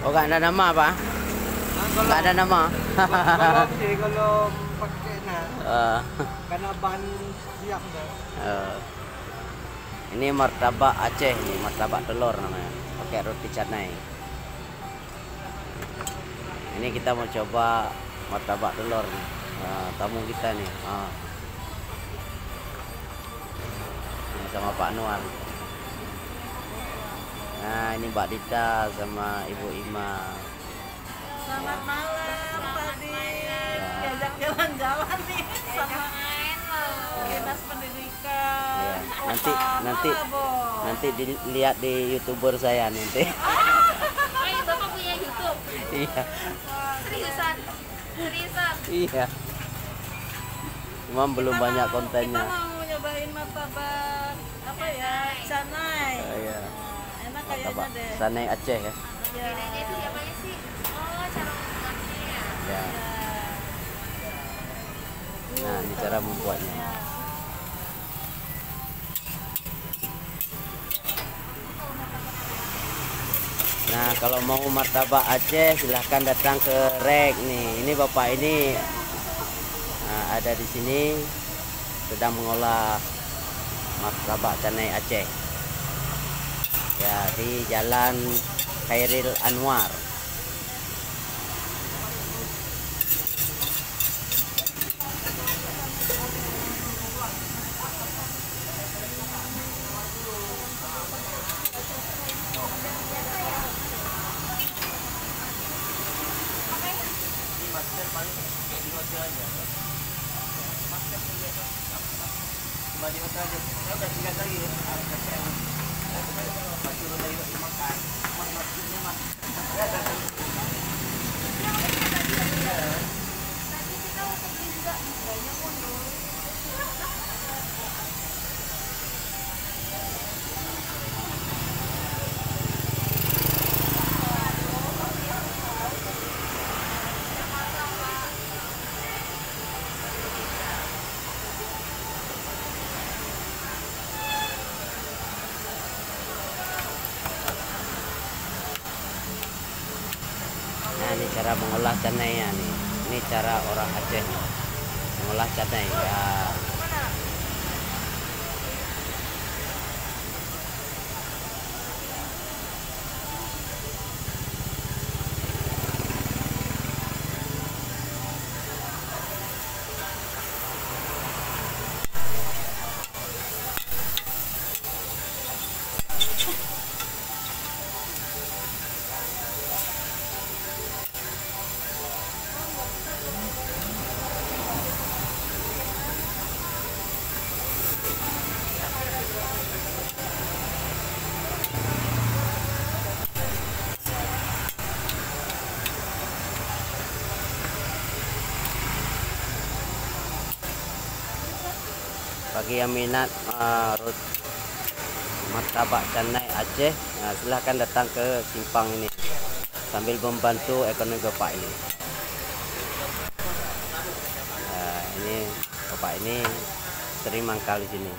Oh, nggak ada nama apa? Nggak ada nama. Belum sih kalau pakai Eh, karena bahan siap dah. ini martabak Aceh nih, martabak telur namanya. Pakai roti canai. Ini kita mau coba martabak telur nih. Tamu kita nih. Ini sama Pak Anwar. Nah, ini Mbak Dita sama Ibu Ima. Selamat malam tadi. Diajak jalan-jalan nih sama Dinas Pendidikan. Ya, nanti dilihat di YouTuber saya nanti. Oh iya, Bapak punya YouTube? Iya. Seriusan? Seriusan? Iya. Cuma belum banyak kontennya. Kita mau nyobain martabak apa ya? Canai. Iya. Enak Martabak kayaknya deh. Canai Aceh ya. Ya. Bedanya itu siapanya sih? Oh, cara membuatnya ya. Ya. Nah, ini cara membuatnya. Nah, kalau mau martabak Aceh silahkan datang ke Rek nih. Ini Bapak ini ada di sini sedang mengolah martabak Canai Aceh. Ya, di Jalan Khairil Anwar. Nah, ini cara mengolah canainya nih. Ini cara orang Aceh nih, mengolah canai ya. Bagi yang minat martabak Canai Aceh, silahkan datang ke simpang ini sambil membantu ekonomi Bapak ini. Ini Bapak ini sering mangkal di sini.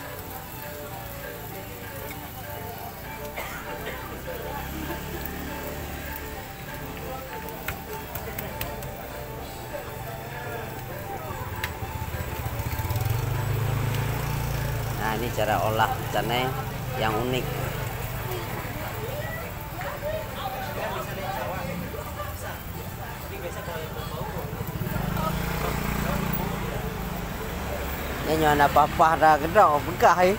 Nah, ini cara olah canai yang unik. Ini nyonya apa-apa dah gedok begah.